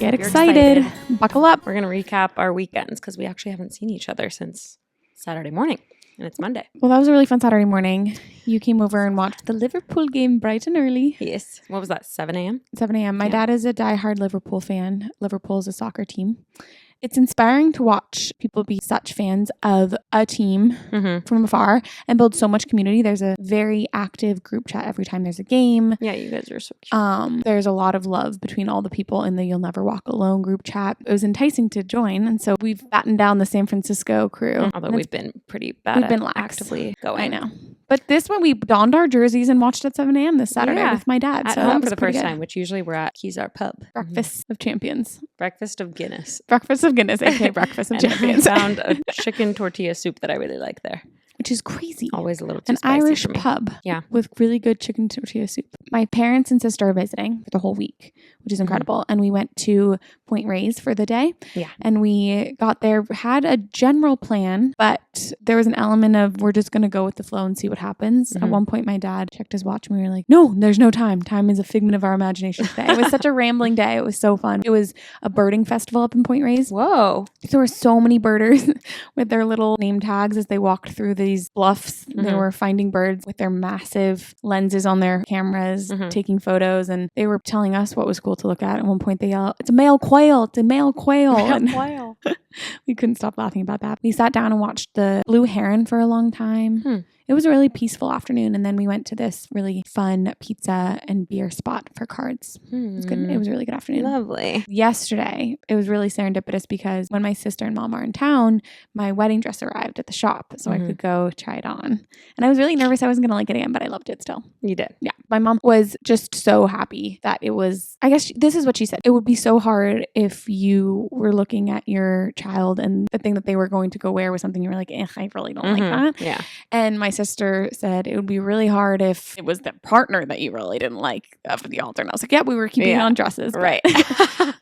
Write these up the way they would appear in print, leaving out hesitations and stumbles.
Get excited. Buckle up. We're going to recap our weekends because we actually haven't seen each other since Saturday morning. And it's Monday. Well, that was a really fun Saturday morning. You came over and watched the Liverpool game bright and early. Yes. What was that, 7 a.m.? 7 a.m. My dad is a diehard Liverpool fan. Liverpool is a soccer team. It's inspiring to watch people be such fans of a team from afar and build so much community. There's a very active group chat every time there's a game. Yeah, you guys are so cute. There's a lot of love between all the people in the You'll Never Walk Alone group chat. It was enticing to join. And so we've battened down the San Francisco crew. Although we've been pretty bad at actively going. I know. But this one, we donned our jerseys and watched at 7 a.m. this Saturday with my dad. At home for the first time, which usually we're at Kezar Pub. Breakfast of Champions. Breakfast of Guinness. Breakfast of Guinness, aka Breakfast of Champions. I found a chicken tortilla soup that I really like there. Which is crazy. Always a little too An spicy Irish for me. pub with really good chicken tortilla soup. My parents and sister are visiting for the whole week, which is incredible. And we went to Point Reyes for the day. Yeah. And we got there, had a general plan, but there was an element of we're just going to go with the flow and see what happens. At one point, my dad checked his watch and we were like, no, there's no time. Time is a figment of our imagination today. It was such a rambling day. It was so fun. It was a birding festival up in Point Reyes. Whoa. So there were so many birders with their little name tags as they walked through these bluffs. They were finding birds with their massive lenses on their cameras, taking photos, and they were telling us what was cool to look at. At one point, they yelled, "It's a male quail! It's a male quail!" Quail. We couldn't stop laughing about that. We sat down and watched the blue heron for a long time. It was a really peaceful afternoon, and then we went to this really fun pizza and beer spot for cards. It was good. It was a really good afternoon. Lovely. Yesterday, it was really serendipitous because when my sister and mom are in town, my wedding dress arrived at the shop, so I could go try it on. And I was really nervous I wasn't going to like it again, but I loved it still. You did? Yeah. My mom was just so happy that it was, I guess this is what she said. It would be so hard if you were looking at your child and the thing that they were going to go wear was something you were like, I really don't like that. Yeah. And my sister said it would be really hard if it was the partner that you really didn't like for the altar. And I was like, yeah, we were keeping it on dresses. Right.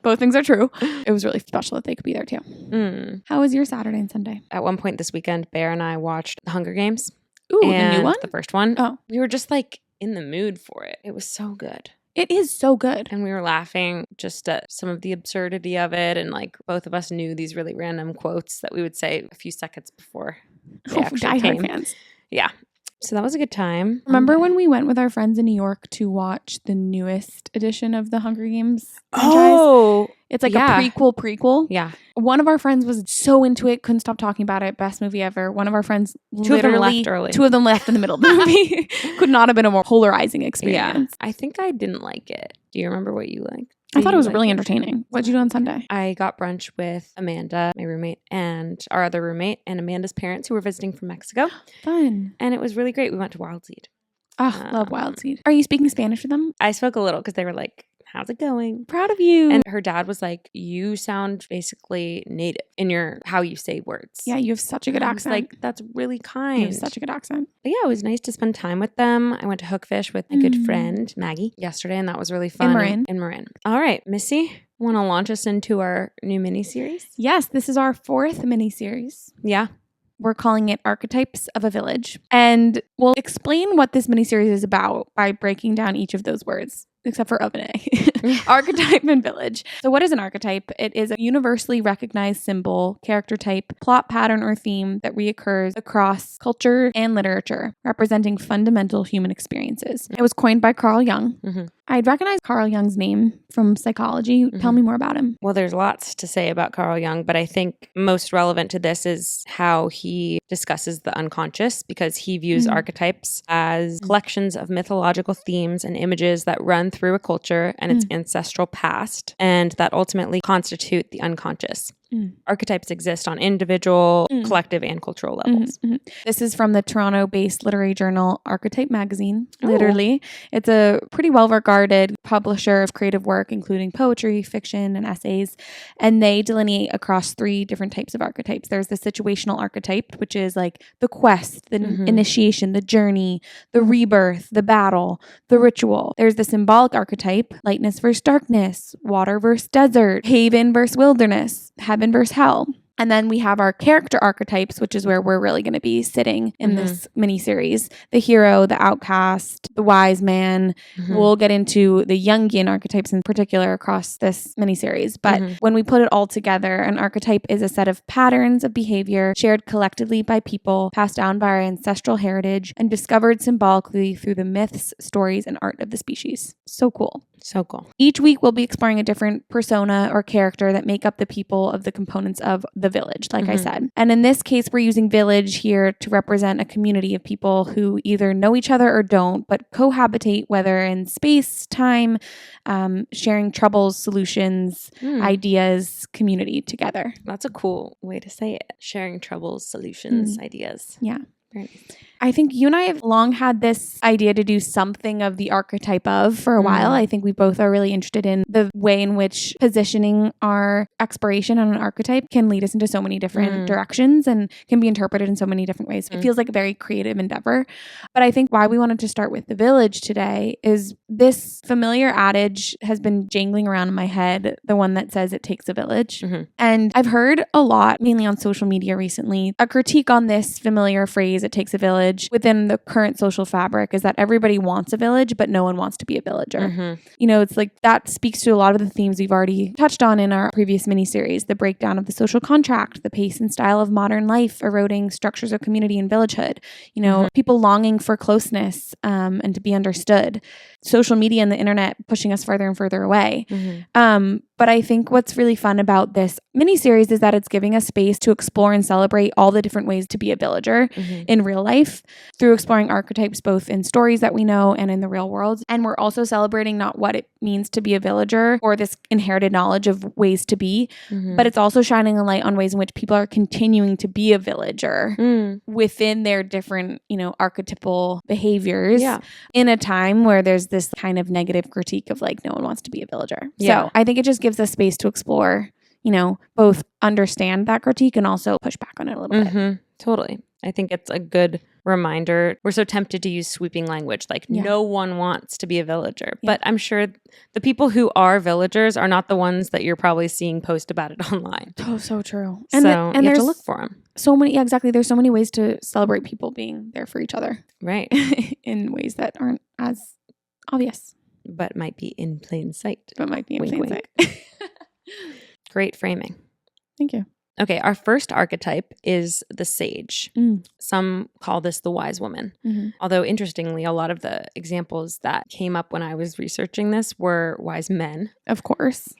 Both things are true. It was really special that they could be there too. How was your Saturday and Sunday? At one point this weekend, Bear and I watched The Hunger Games. Ooh, the new one? The first one. Oh. We were just like in the mood for it. It was so good. It is so good. And we were laughing just at some of the absurdity of it. And like both of us knew these really random quotes that we would say a few seconds before they actually came. Fans. Yeah. So that was a good time. Remember when we went with our friends in New York to watch the newest edition of the Hunger Games franchise? Oh, it's like a prequel. Yeah. One of our friends was so into it, couldn't stop talking about it. Best movie ever. One of our friends two of them left in the middle of the movie. Could not have been a more polarizing experience. Yeah. I think I didn't like it. Do you remember what you liked? I thought it was really entertaining. What did you do on Sunday? I got brunch with Amanda, my roommate, and our other roommate, and Amanda's parents who were visiting from Mexico. Fun. And it was really great. We went to Wild Seed. Oh, love Wild Seed. Are you speaking Spanish with them? I spoke a little because they were like, how's it going? Proud of you. And her dad was like, you sound basically native in your how you say words. Yeah, you have such a good accent. Like, that's really kind. You have such a good accent. But yeah, it was nice to spend time with them. I went to Hookfish with my good friend, Maggie, yesterday, and that was really fun. In Marin. All right, Missy, want to launch us into our new mini-series? Yes, this is our 4th mini-series. Yeah. We're calling it Archetypes of a Village. And we'll explain what this mini-series is about by breaking down each of those words. Except for of an A. Archetype and village. So what is an archetype? It is a universally recognized symbol, character type, plot pattern, or theme that reoccurs across culture and literature, representing fundamental human experiences. It was coined by Carl Jung. I'd recognize Carl Jung's name from psychology. Tell me more about him. Well, there's lots to say about Carl Jung, but I think most relevant to this is how he discusses the unconscious, because he views archetypes as collections of mythological themes and images that run through a culture and its ancestral past, and that ultimately constitute the unconscious. Archetypes exist on individual, collective, and cultural levels. This is from the Toronto-based literary journal Archetype magazine. Literally. It's a pretty well-regarded publisher of creative work, including poetry, fiction, and essays. And they delineate across 3 different types of archetypes. There's the situational archetype, which is like the quest, the initiation, the journey, the rebirth, the battle, the ritual. There's the symbolic archetype, lightness versus darkness, water versus desert, haven versus wilderness, heaven versus hell. And then we have our character archetypes, which is where we're really going to be sitting in this mini-series. The hero, the outcast, the wise man. We'll get into the Jungian archetypes in particular across this mini-series. But when we put it all together, an archetype is a set of patterns of behavior shared collectively by people, passed down by our ancestral heritage, and discovered symbolically through the myths, stories, and art of the species. So cool. So cool. Each week, we'll be exploring a different persona or character that make up the people of the components of the village, like I said. And in this case, we're using village here to represent a community of people who either know each other or don't, but cohabitate, whether in space, time, sharing troubles, solutions, ideas, community together. That's a cool way to say it. Sharing troubles, solutions, ideas. Yeah. Very nice. I think you and I have long had this idea to do something of the archetype of for a while. I think we both are really interested in the way in which positioning our expiration on an archetype can lead us into so many different directions and can be interpreted in so many different ways. It feels like a very creative endeavor. But I think why we wanted to start with the village today is this familiar adage has been jangling around in my head, the one that says it takes a village. And I've heard a lot, mainly on social media recently, a critique on this familiar phrase, it takes a village, within the current social fabric is that everybody wants a village, but no one wants to be a villager. You know, it's like that speaks to a lot of the themes we've already touched on in our previous miniseries, the breakdown of the social contract, the pace and style of modern life, eroding structures of community and villagehood, you know, people longing for closeness and to be understood, social media and the internet pushing us further and further away. But I think what's really fun about this miniseries is that it's giving us space to explore and celebrate all the different ways to be a villager in real life through exploring archetypes, both in stories that we know and in the real world. And we're also celebrating not what it means to be a villager or this inherited knowledge of ways to be, but it's also shining a light on ways in which people are continuing to be a villager within their different, you know, archetypal behaviors in a time where there's this kind of negative critique of like, no one wants to be a villager. So I think it just gives us space to explore, you know, both understand that critique and also push back on it a little bit. Totally. I think it's a good reminder. We're so tempted to use sweeping language, like no one wants to be a villager. But I'm sure the people who are villagers are not the ones that you're probably seeing post about it online. Oh, so true. And you have to look for them. So many, exactly. There's so many ways to celebrate people being there for each other. Right. In ways that aren't as obvious. But might be in plain sight. Sight. Great framing. Thank you. Okay, our first archetype is the sage. Some call this the wise woman. Although, interestingly, a lot of the examples that came up when I was researching this were wise men. Of course.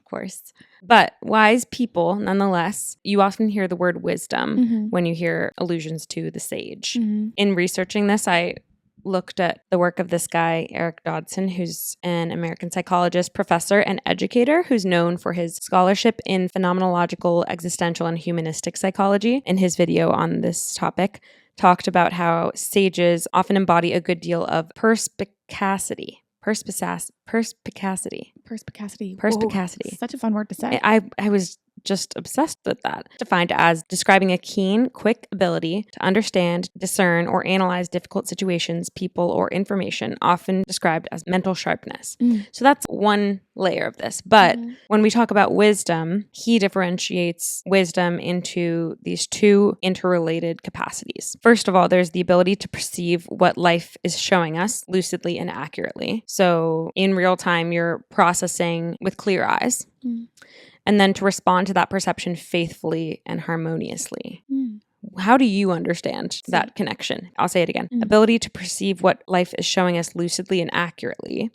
But wise people, nonetheless, you often hear the word wisdom when you hear allusions to the sage. In researching this, I looked at the work of this guy, Eric Dodson, who's an American psychologist, professor, and educator who's known for his scholarship in phenomenological, existential, and humanistic psychology. In his video on this topic, talked about how sages often embody a good deal of perspicacity. Perspicacity. Such a fun word to say. I was just obsessed with that. Defined as describing a keen, quick ability to understand, discern, or analyze difficult situations, people, or information, often described as mental sharpness. So that's one layer of this. But when we talk about wisdom, he differentiates wisdom into these two interrelated capacities. First of all, there's the ability to perceive what life is showing us lucidly and accurately. So in real time, you're processing with clear eyes. And then to respond to that perception faithfully and harmoniously. How do you understand that connection? I'll say it again. Ability to perceive what life is showing us lucidly and accurately,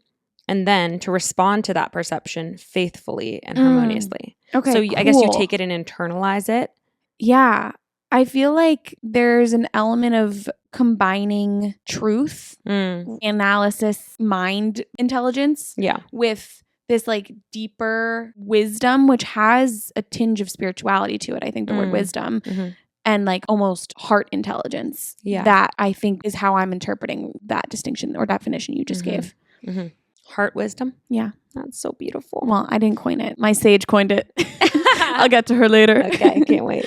and then to respond to that perception faithfully and harmoniously. Okay, so cool. I guess you take it and internalize it. Yeah. I feel like there's an element of combining truth, analysis, mind intelligence with this like deeper wisdom, which has a tinge of spirituality to it. I think the word wisdom and like almost heart intelligence. That I think is how I'm interpreting that distinction or definition you just gave. Heart wisdom? Yeah. That's so beautiful. Well, I didn't coin it. My sage coined it. I'll get to her later. Okay, can't wait.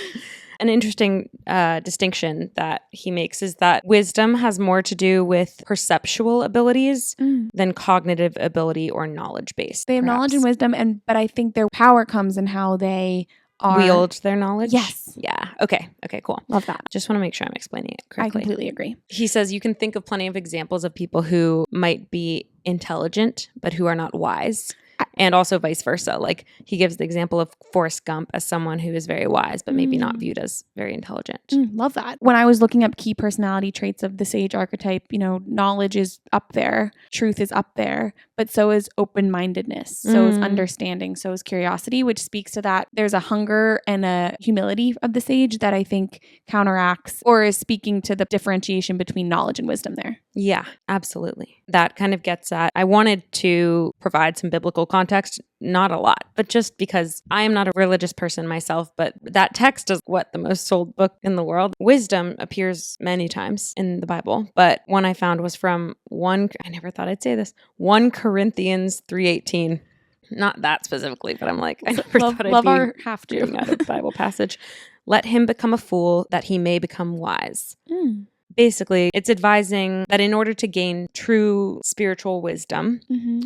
An interesting distinction that he makes is that wisdom has more to do with perceptual abilities than cognitive ability or knowledge based. They have knowledge and wisdom, but I think their power comes in how they wield their knowledge. Yes. Yeah. Okay, cool. Love that. Just want to make sure I'm explaining it I correctly. completely agree. He says you can think of plenty of examples of people who might be intelligent, but who are not wise. And also vice versa. Like he gives the example of Forrest Gump as someone who is very wise, but maybe not viewed as very intelligent. Love that. When I was looking up key personality traits of the sage archetype, knowledge is up there, truth is up there, but so is open-mindedness, so is understanding, so is curiosity, which speaks to that. There's a hunger and a humility of the sage that I think counteracts or is speaking to the differentiation between knowledge and wisdom there. Yeah, absolutely. That kind of gets at, I wanted to provide some biblical context, not a lot, but just because I am not a religious person myself, but that text is the most sold book in the world. Wisdom appears many times in the Bible, but one I found was from I never thought I'd say this, 1 Corinthians 3:18. Not that specifically, but I'm like, I never thought I'd be our have to reading out of the Bible passage. Let him become a fool that he may become wise. Basically, it's advising that in order to gain true spiritual wisdom,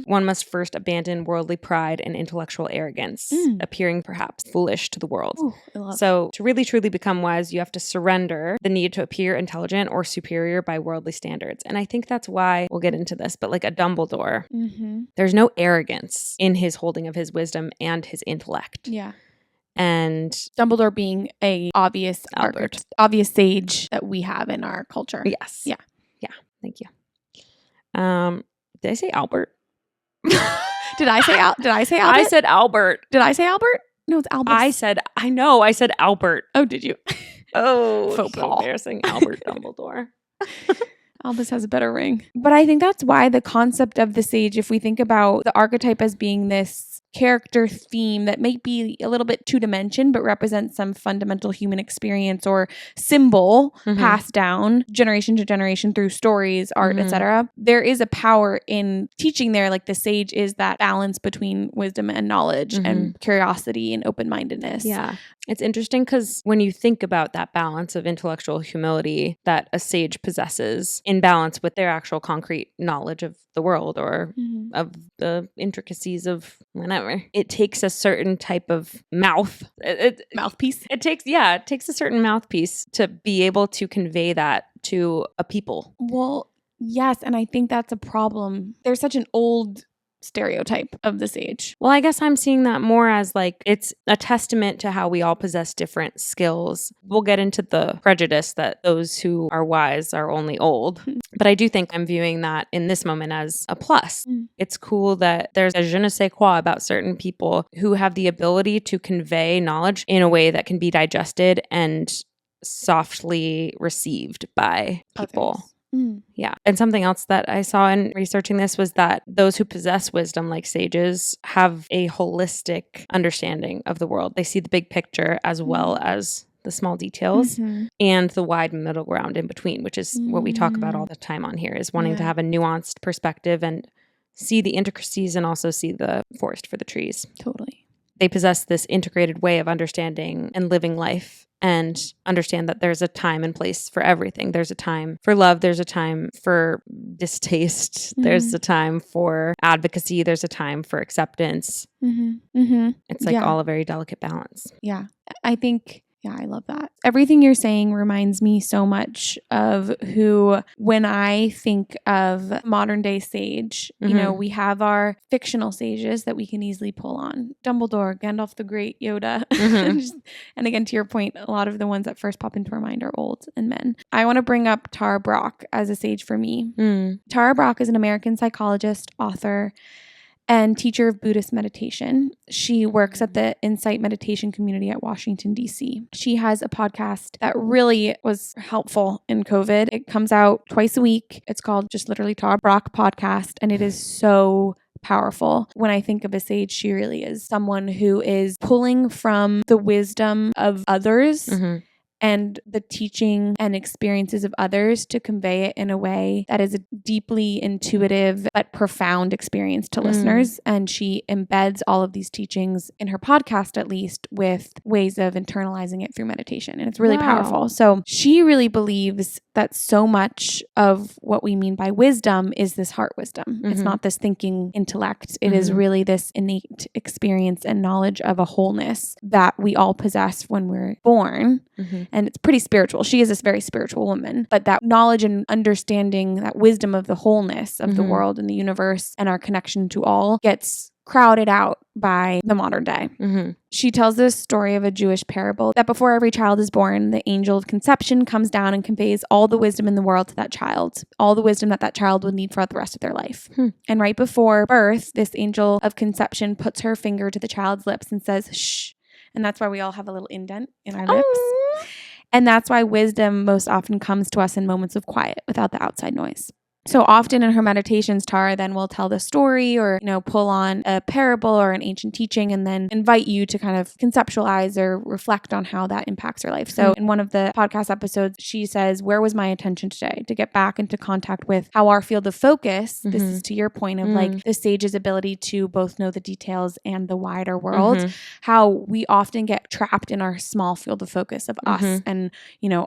one must first abandon worldly pride and intellectual arrogance, appearing perhaps foolish to the world. Ooh, so to really truly become wise, you have to surrender the need to appear intelligent or superior by worldly standards. And I think that's why, we'll get into this, but like a Dumbledore, there's no arrogance in his holding of his wisdom and his intellect. Yeah. And Dumbledore being a obvious sage that we have in our culture. Yes. Yeah. Thank you. Did I say Albert? Did I say Albert? I said Albert. Did I say Albert? No, it's Albus. I said Albert. Oh, did you? Oh, Faux so pas. embarrassing. Albert Dumbledore. Albus has a better ring. But I think that's why the concept of the sage, if we think about the archetype as being this character theme that may be a little bit two-dimension, but represents some fundamental human experience or symbol passed down generation to generation through stories, art, etc. There is a power in teaching there. Like the sage is that balance between wisdom and knowledge and curiosity and open-mindedness. Yeah. It's interesting because when you think about that balance of intellectual humility that a sage possesses in balance with their actual concrete knowledge of the world or of the intricacies of whatever, it takes a certain type of Mouthpiece. It takes a certain mouthpiece to be able to convey that to a people. Well, yes. And I think that's a problem. There's such an old stereotype of the sage. Well, I guess I'm seeing that more as like it's a testament to how we all possess different skills. We'll get into the prejudice that those who are wise are only old. But I do think I'm viewing that in this moment as a plus. It's cool that there's a je ne sais quoi about certain people who have the ability to convey knowledge in a way that can be digested and softly received by people. Others. Yeah. And something else that I saw in researching this was that those who possess wisdom like sages have a holistic understanding of the world. They see the big picture as well as the small details and the wide middle ground in between, which is what we talk about all the time on here, is wanting to have a nuanced perspective and see the intricacies and also see the forest for the trees. Totally. They possess this integrated way of understanding and living life and understand that there's a time and place for everything. There's a time for love. There's a time for distaste. There's a time for advocacy. There's a time for acceptance. It's like all a very delicate balance. Yeah. I think... Yeah, I love that. Everything you're saying reminds me so much of when I think of modern day sage, we have our fictional sages that we can easily pull on. Dumbledore, Gandalf the Great, Yoda. And again, to your point, a lot of the ones that first pop into our mind are old and men. I want to bring up Tara Brach as a sage for me. Tara Brach is an American psychologist, author, and teacher of Buddhist meditation. She works at the Insight Meditation community at Washington, D.C. She has a podcast that really was helpful in COVID. It comes out twice a week. It's called just literally Tara Brach Podcast, and it is so powerful. When I think of a sage, she really is someone who is pulling from the wisdom of others and the teaching and experiences of others to convey it in a way that is deeply intuitive but profound experience to listeners. And she embeds all of these teachings in her podcast, at least, with ways of internalizing it through meditation. And it's really powerful. So she really believes that so much of what we mean by wisdom is this heart wisdom. It's not this thinking intellect. It is really this innate experience and knowledge of a wholeness that we all possess when we're born. And it's pretty spiritual. She is this very spiritual woman, but that knowledge and understanding, that wisdom of the wholeness of the world and the universe and our connection to all gets crowded out by the modern day. She tells this story of a Jewish parable that before every child is born, the angel of conception comes down and conveys all the wisdom in the world to that child, all the wisdom that that child would need throughout the rest of their life. And right before birth, this angel of conception puts her finger to the child's lips and says, shh. And that's why we all have a little indent in our lips. And that's why wisdom most often comes to us in moments of quiet without the outside noise. So often in her meditations, Tara then will tell the story or, pull on a parable or an ancient teaching and then invite you to kind of conceptualize or reflect on how that impacts her life. So in one of the podcast episodes, she says, where was my attention today? To get back into contact with how our field of focus, this is to your point of like the sage's ability to both know the details and the wider world, how we often get trapped in our small field of focus of us and,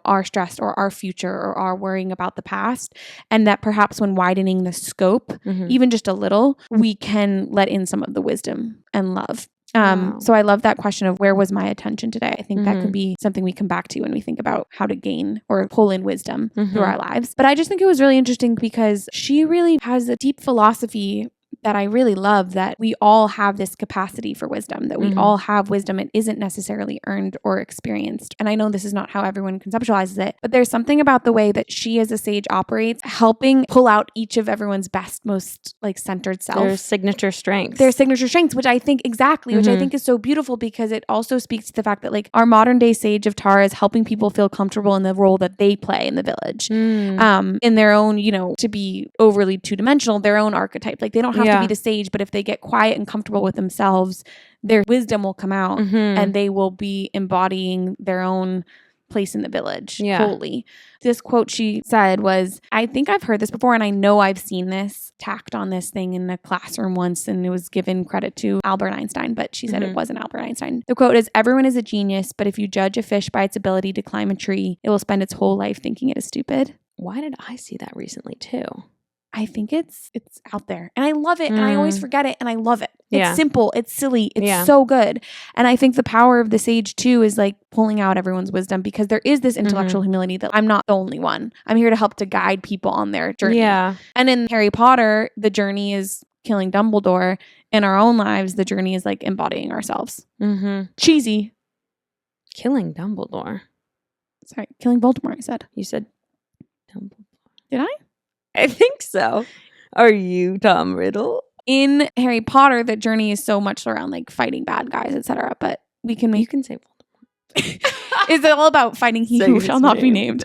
our stress or our future or our worrying about the past. And that perhaps when widening the scope, even just a little, we can let in some of the wisdom and love. So I love that question of where was my attention today? I think that could be something we come back to when we think about how to gain or pull in wisdom through our lives. But I just think it was really interesting because she really has a deep philosophy that I really love, that we all have this capacity for wisdom, that we all have wisdom. It isn't necessarily earned or experienced. And I know this is not how everyone conceptualizes it, but there's something about the way that she as a sage operates, helping pull out each of everyone's best, most like centered self. Their signature strengths. Which I think which I think is so beautiful because it also speaks to the fact that like our modern day sage of Tara is helping people feel comfortable in the role that they play in the village, in their own, to be overly two-dimensional, their own archetype. Like they don't have to be the sage, but if they get quiet and comfortable with themselves, their wisdom will come out and they will be embodying their own place in the village wholly. This quote she said was, I think I've heard this before and I know I've seen this tacked on this thing in the classroom once and it was given credit to Albert Einstein, but she said it wasn't Albert Einstein. The quote is, everyone is a genius, but if you judge a fish by its ability to climb a tree, it will spend its whole life thinking it is stupid. Why did I see that recently too? I think it's out there and I love it and I always forget it and I love it. It's simple. It's silly. It's so good. And I think the power of the sage too is like pulling out everyone's wisdom because there is this intellectual humility that I'm not the only one. I'm here to help to guide people on their journey. Yeah. And in Harry Potter, the journey is killing Dumbledore. In our own lives, the journey is like embodying ourselves. Cheesy. Killing Dumbledore. Sorry, killing Voldemort, I said. You said Dumbledore. Did I? I think so. Are you Tom Riddle? In Harry Potter, the journey is so much around like fighting bad guys, etc. But we can make... You can say Voldemort. Is it all about fighting he who shall not be named?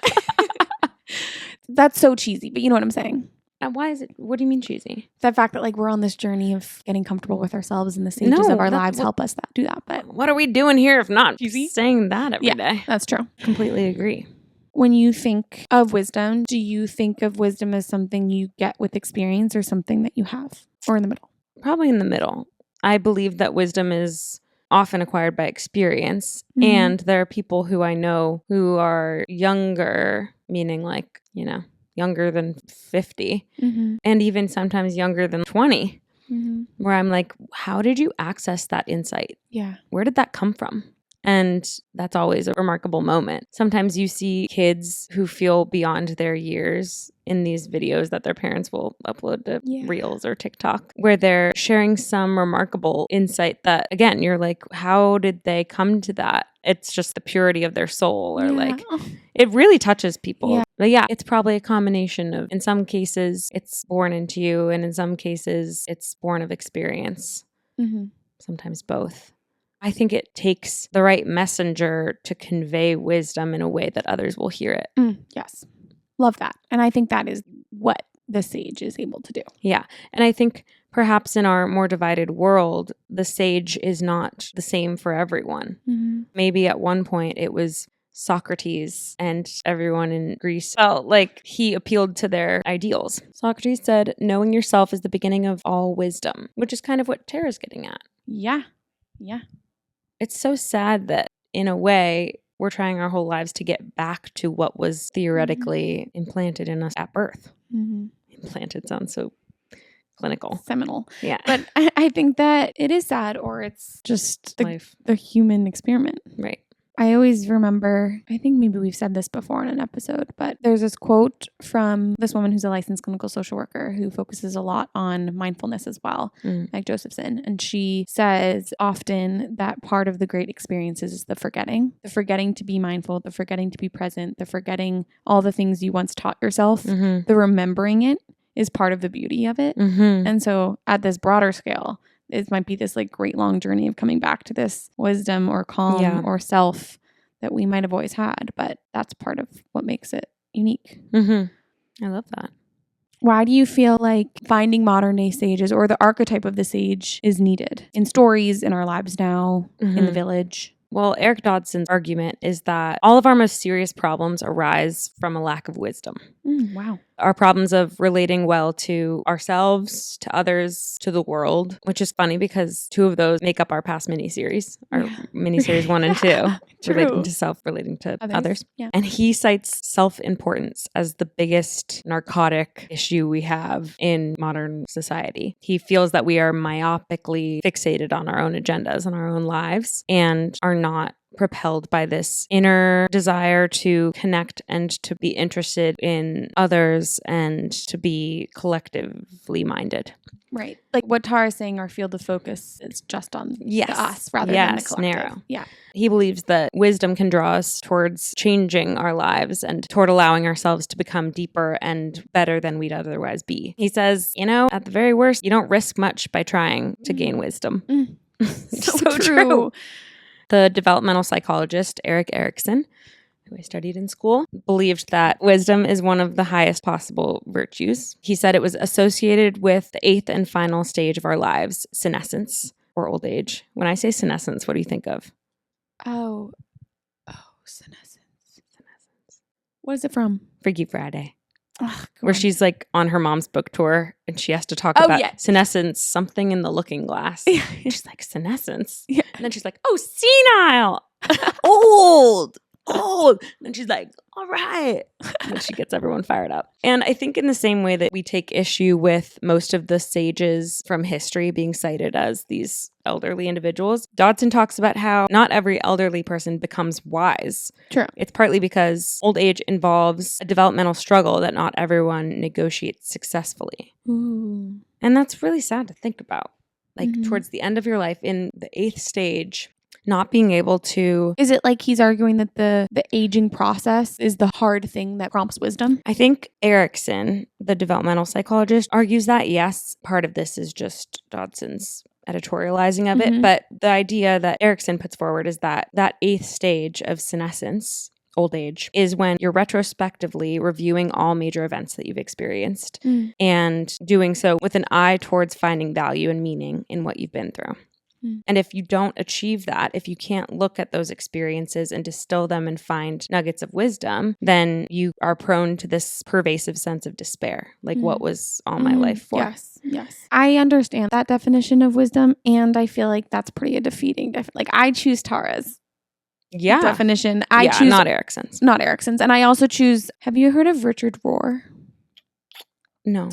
That's so cheesy, but you know what I'm saying. Why is it? What do you mean cheesy? The fact that like we're on this journey of getting comfortable with ourselves and the stages of our lives help us do that. But what are we doing here if not cheesy? Saying that every day? That's true. Completely agree. When you think of wisdom, do you think of wisdom as something you get with experience or something that you have? Or in the middle? Probably in the middle. I believe that wisdom is often acquired by experience. And there are people who I know who are younger, meaning like, younger than 50 and even sometimes younger than 20, where I'm like, how did you access that insight? Yeah. Where did that come from? And that's always a remarkable moment. Sometimes you see kids who feel beyond their years in these videos that their parents will upload to Reels or TikTok, where they're sharing some remarkable insight that, again, you're like, how did they come to that? It's just the purity of their soul or like, it really touches people. Yeah. But it's probably a combination of, in some cases, it's born into you. And in some cases, it's born of experience. Sometimes both. I think it takes the right messenger to convey wisdom in a way that others will hear it. Yes. Love that. And I think that is what the sage is able to do. Yeah. And I think perhaps in our more divided world, the sage is not the same for everyone. Maybe at one point it was Socrates and everyone in Greece felt like he appealed to their ideals. Socrates said, knowing yourself is the beginning of all wisdom, which is kind of what Tara's getting at. Yeah. Yeah. It's so sad that, in a way, we're trying our whole lives to get back to what was theoretically implanted in us at birth. Implanted sounds so clinical. Seminal. Yeah. But I think that it is sad, or it's just the human experiment. Right. I always remember, I think maybe we've said this before in an episode, but there's this quote from this woman who's a licensed clinical social worker who focuses a lot on mindfulness as well, like Josephson. And she says often that part of the great experiences is the forgetting to be mindful, the forgetting to be present, the forgetting all the things you once taught yourself, the remembering it is part of the beauty of it. And so at this broader scale, it might be this like great long journey of coming back to this wisdom or calm or self that we might have always had, but that's part of what makes it unique. I love that. Why do you feel like finding modern day sages or the archetype of the sage is needed in stories, in our lives now, in the village? Well, Eric Dodson's argument is that all of our most serious problems arise from a lack of wisdom. Wow. Our problems of relating well to ourselves, to others, to the world, which is funny because two of those make up our past miniseries, our miniseries 1 and 2, relating to self, relating to others. Yeah. And he cites self-importance as the biggest narcotic issue we have in modern society. He feels that we are myopically fixated on our own agendas and our own lives and are not propelled by this inner desire to connect and to be interested in others and to be collectively minded. Right. Like what Tara's saying, our field of focus is just on the us rather than the collective. Narrow. Yeah. He believes that wisdom can draw us towards changing our lives and toward allowing ourselves to become deeper and better than we'd otherwise be. He says, at the very worst, you don't risk much by trying to gain wisdom. So true. The developmental psychologist, Erik Erikson, who I studied in school, believed that wisdom is one of the highest possible virtues. He said it was associated with the 8th and final stage of our lives, senescence or old age. When I say senescence, what do you think of? Oh, senescence. What is it from? Freaky Friday. Where she's like on her mom's book tour and she has to talk about senescence, something in the looking glass. And she's like, senescence? Yeah. And then she's like, oh, senile, old. And then she's like, all right. And then she gets everyone fired up. And I think in the same way that we take issue with most of the sages from history being cited as these elderly individuals, Dodson talks about how not every elderly person becomes wise. True. It's partly because old age involves a developmental struggle that not everyone negotiates successfully. Ooh. And that's really sad to think about. Like towards the end of your life, in the 8th stage, not being able to... Is it like he's arguing that the aging process is the hard thing that prompts wisdom? I think Erikson, the developmental psychologist, argues that, yes, part of this is just Dodson's editorializing of it. But the idea that Erikson puts forward is that 8th stage of senescence, old age, is when you're retrospectively reviewing all major events that you've experienced and doing so with an eye towards finding value and meaning in what you've been through. And if you don't achieve that, if you can't look at those experiences and distill them and find nuggets of wisdom, then you are prone to this pervasive sense of despair. Like, what was all my life for? Yes. I understand that definition of wisdom, and I feel like that's pretty a defeating like, I choose Tara's definition. I choose not Erikson's. Not Erikson's. And I also choose, have you heard of Richard Rohr? No.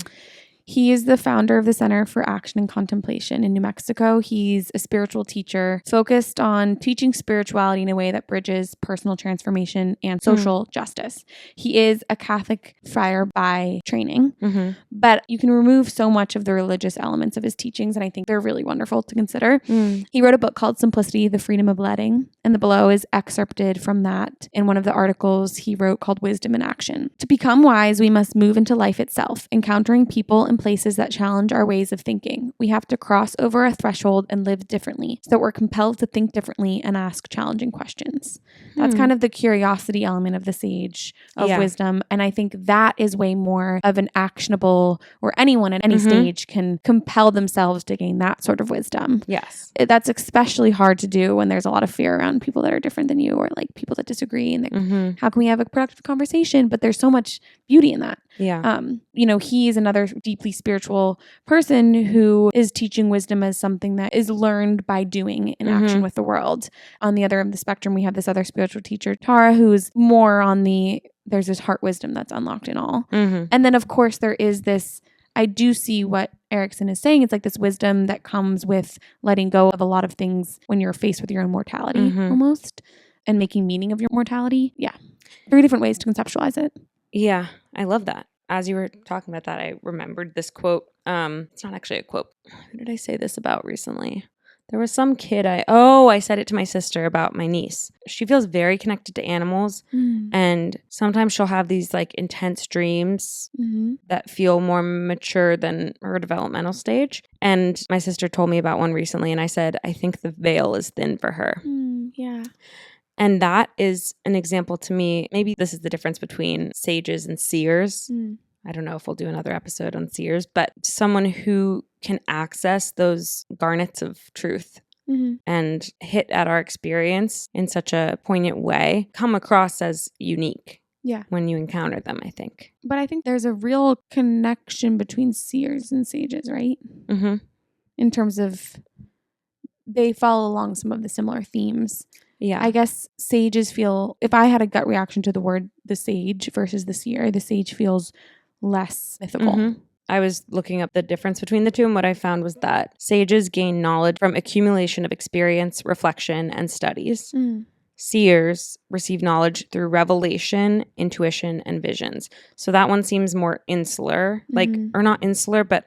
He is the founder of the Center for Action and Contemplation in New Mexico. He's a spiritual teacher focused on teaching spirituality in a way that bridges personal transformation and social justice. He is a Catholic friar by training, but you can remove so much of the religious elements of his teachings, and I think they're really wonderful to consider. He wrote a book called Simplicity, The Freedom of Letting, and the below is excerpted from that in one of the articles he wrote called Wisdom in Action. To become wise, we must move into life itself, encountering people and in places that challenge our ways of thinking. We have to cross over a threshold and live differently so that we're compelled to think differently and ask challenging questions. That's kind of the curiosity element of the sage of wisdom. And I think that is way more of an actionable, or anyone at any stage can compel themselves to gain that sort of wisdom. Yes. That's especially hard to do when there's a lot of fear around people that are different than you, or like people that disagree, and like, how can we have a productive conversation? But there's so much beauty in that. Yeah. He is another deeply spiritual person who is teaching wisdom as something that is learned by doing in action with the world. On the other end of the spectrum, we have this other spiritual teacher, Tara, who's more on there's this heart wisdom that's unlocked in all. And then of course there is this, I do see what Erickson is saying. It's like this wisdom that comes with letting go of a lot of things when you're faced with your own mortality almost, and making meaning of your mortality. Yeah. 3 different ways to conceptualize it. Yeah, I love that. As you were talking about that, I remembered this quote. It's not actually a quote. Who did I say this about recently? There was some kid I said it to my sister about my niece. She feels very connected to animals, and sometimes she'll have these like intense dreams that feel more mature than her developmental stage. And my sister told me about one recently, and I said, I think the veil is thin for her. Yeah. And that is an example to me. Maybe this is the difference between sages and seers. I don't know if we'll do another episode on seers, but someone who can access those garnets of truth and hit at our experience in such a poignant way, come across as unique. Yeah. When you encounter them, I think. But I think there's a real connection between seers and sages, right? In terms of they follow along some of the similar themes. Yeah. I guess sages feel, if I had a gut reaction to the word the sage versus the seer, the sage feels less mythical. I was looking up the difference between the two, and what I found was that sages gain knowledge from accumulation of experience, reflection, and studies. Seers receive knowledge through revelation, intuition, and visions. So that one seems more insular, or not insular, but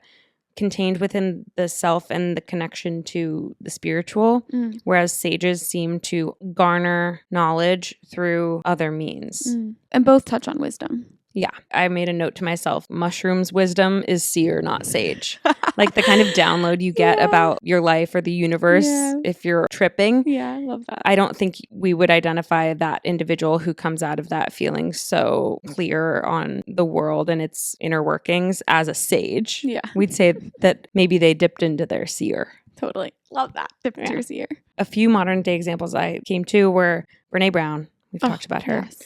contained within the self and the connection to the spiritual, whereas sages seem to garner knowledge through other means. And both touch on wisdom. Yeah. I made a note to myself, mushrooms wisdom is seer, not sage. Like the kind of download you get about your life or the universe if you're tripping. Yeah, I love that. I don't think we would identify that individual who comes out of that feeling so clear on the world and its inner workings as a sage. Yeah. We'd say that maybe they dipped into their seer. Totally. Love that. Dipped into your seer. A few modern day examples I came to were Brene Brown. We've talked about her. Yes.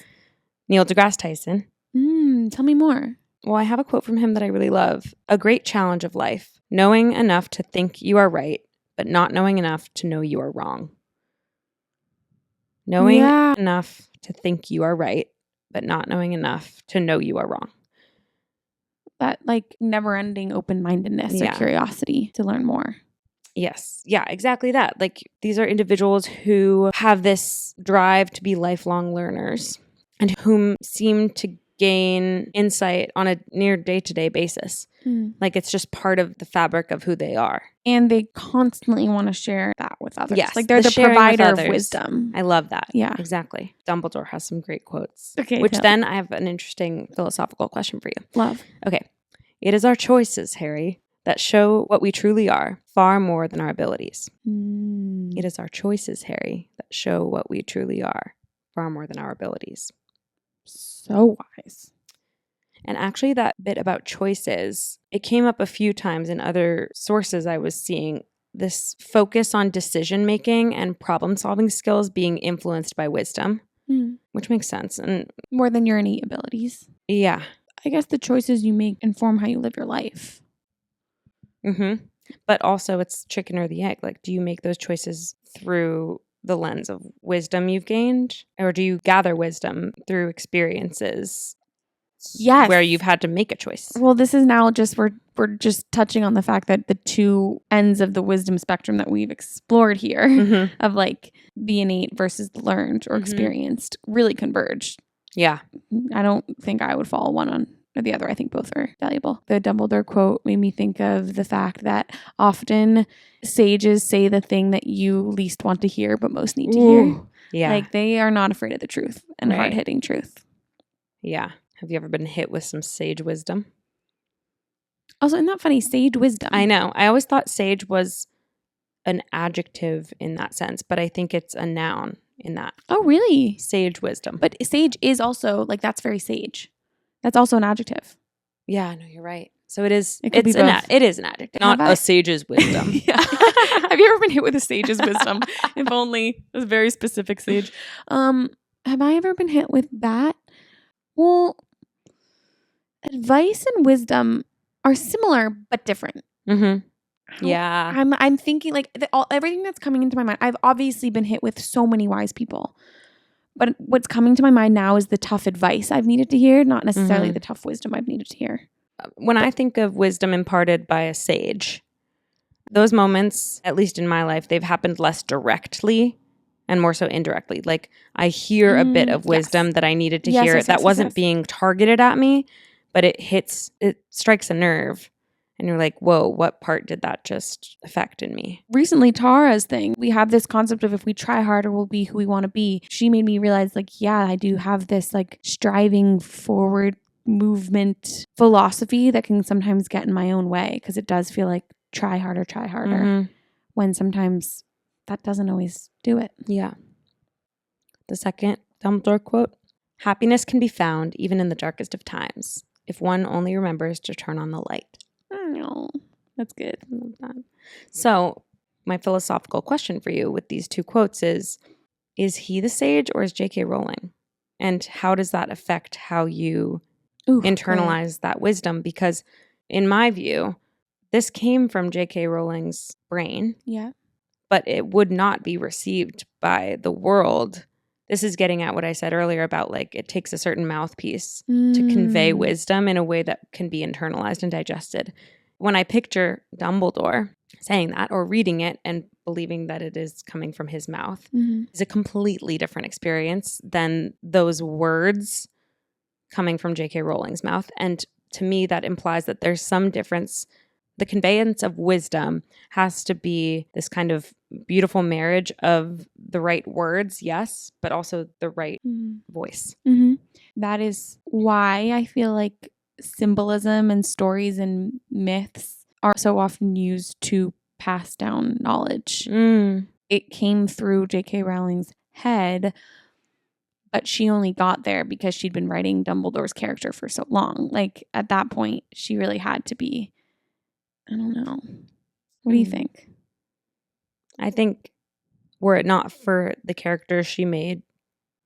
Neil deGrasse Tyson. Tell me more. Well, I have a quote from him that I really love. A great challenge of life, knowing enough to think you are right, but not knowing enough to know you are wrong. Knowing enough to think you are right, but not knowing enough to know you are wrong. That like never-ending open-mindedness or curiosity to learn more. Yes. Yeah, exactly that. Like these are individuals who have this drive to be lifelong learners and whom seem to gain insight on a near day-to-day basis. Like it's just part of the fabric of who they are. And they constantly want to share that with others. Yes, like they're the provider of wisdom. I love that. Yeah. Exactly. Dumbledore has some great quotes. Okay. Which then I have an interesting philosophical question for you. Love. Okay. It is our choices, Harry, that show what we truly are far more than our abilities. It is our choices, Harry, that show what we truly are far more than our abilities. So wise. And actually that bit about choices, it came up a few times in other sources I was seeing, this focus on decision making and problem solving skills being influenced by wisdom, which makes sense. And more than your innate abilities. Yeah. I guess the choices you make inform how you live your life. But also it's chicken or the egg. Like, do you make those choices through the lens of wisdom you've gained? Or do you gather wisdom through experiences where you've had to make a choice? Well, this is now just, we're just touching on the fact that the two ends of the wisdom spectrum that we've explored here of like the innate versus the learned or experienced really converge. Yeah. I don't think I would fall one on or the other. I think both are valuable. The Dumbledore quote made me think of the fact that often sages say the thing that you least want to hear, but most need to hear. Yeah. Like they are not afraid of the truth and hard-hitting truth. Yeah. Have you ever been hit with some sage wisdom? Also, isn't that funny? Sage wisdom. I know. I always thought sage was an adjective in that sense, but I think it's a noun in that. Oh, really? Sage wisdom. But sage is also, like, that's very sage. That's also an adjective. Yeah, no, you're right. So it is. It could be both. It is an adjective, not a sage's wisdom. Yeah. Have you ever been hit with a sage's wisdom? If only a very specific sage. Have I ever been hit with that? Well, advice and wisdom are similar but different. Mm-hmm. Yeah. I'm thinking like everything that's coming into my mind. I've obviously been hit with so many wise people. But what's coming to my mind now is the tough advice I've needed to hear, not necessarily the tough wisdom I've needed to hear. When I think of wisdom imparted by a sage, those moments, at least in my life, they've happened less directly and more so indirectly. Like I hear a bit of wisdom that I needed to hear that wasn't being targeted at me, but it strikes a nerve. And you're like, whoa, what part did that just affect in me? Recently, Tara's thing, we have this concept of if we try harder, we'll be who we want to be. She made me realize like, yeah, I do have this like striving forward movement philosophy that can sometimes get in my own way because it does feel like try harder when sometimes that doesn't always do it. Yeah. The second Dumbledore quote, happiness can be found even in the darkest of times if one only remembers to turn on the light. Oh, that's good. I love that. So my philosophical question for you with these two quotes is he the sage or is J.K. Rowling? And how does that affect how you internalize that wisdom? Because in my view, this came from J.K. Rowling's brain. Yeah. But it would not be received by the world. This is getting at what I said earlier about like it takes a certain mouthpiece to convey wisdom in a way that can be internalized and digested. When I picture Dumbledore saying that or reading it and believing that it is coming from his mouth is a completely different experience than those words coming from J.K. Rowling's mouth. And to me, that implies that there's some difference. The conveyance of wisdom has to be this kind of beautiful marriage of the right words, yes, but also the right voice. That is why I feel like symbolism and stories and myths are so often used to pass down knowledge. It came through J.K. Rowling's head, but she only got there because she'd been writing Dumbledore's character for so long. Like at that point, she really had to be, I don't know. What do you think? I think were it not for the character she made,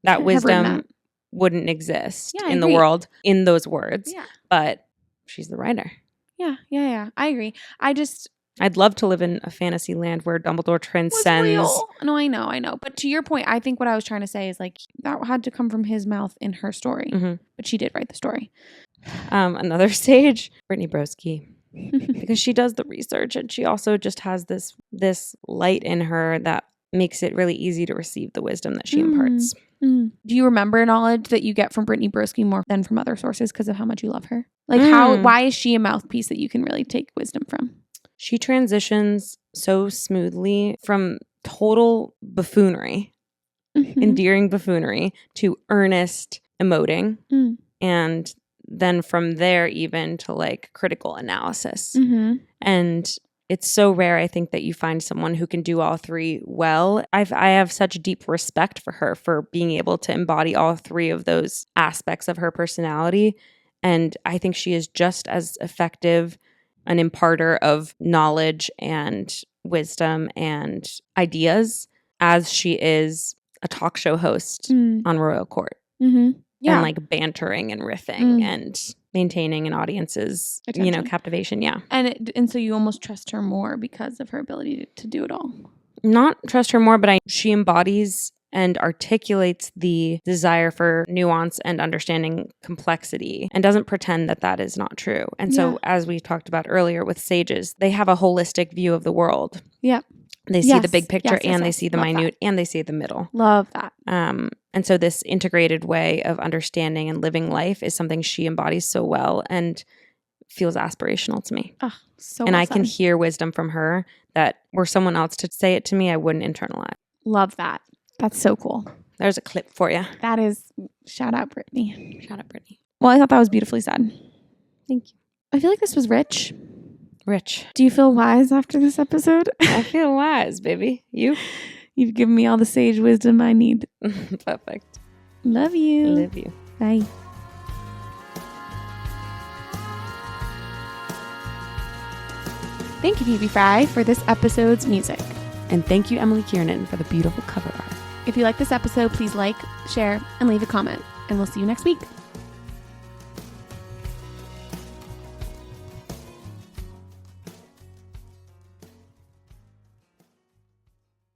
that wisdom wouldn't exist in the world in those words. Yeah. But she's the writer. Yeah. I agree. I'd love to live in a fantasy land where Dumbledore transcends. No, I know. But to your point, I think what I was trying to say is like that had to come from his mouth in her story. But she did write the story. Another sage, Brittany Broski. Because she does the research and she also just has this light in her that makes it really easy to receive the wisdom that she imparts. Do you remember knowledge that you get from Brittany Broski more than from other sources because of how much you love her? Like why is she a mouthpiece that you can really take wisdom from? She transitions so smoothly from total buffoonery, endearing buffoonery, to earnest emoting. And then from there even to like critical analysis. And it's so rare, I think, that you find someone who can do all three well. I have such deep respect for her for being able to embody all three of those aspects of her personality. And I think she is just as effective an imparter of knowledge and wisdom and ideas as she is a talk show host on Royal Court. And like bantering and riffing and maintaining an audience's attention. Captivation. Yeah. And so you almost trust her more because of her ability to do it all. Not trust her more, but she embodies and articulates the desire for nuance and understanding complexity and doesn't pretend that that is not true. And so as we talked about earlier with sages, they have a holistic view of the world. Yeah. They see the big picture and they see the minute and they see the middle. Love that. And so this integrated way of understanding and living life is something she embodies so well and feels aspirational to me. Oh, so and well I can said. hear wisdom from her that were someone else to say it to me, I wouldn't internalize. Love that. That's so cool. There's a clip for you. That is, shout out Brittany. Shout out Brittany. Well, I thought that was beautifully said. Thank you. I feel like this was rich. Rich. Do you feel wise after this episode? I feel wise, baby. You? You've given me all the sage wisdom I need. Perfect. Love you. Love you. Bye. Thank you, Phoebe Fry, for this episode's music. And thank you, Emily Kiernan, for the beautiful cover art. If you like this episode, please like, share, and leave a comment. And we'll see you next week.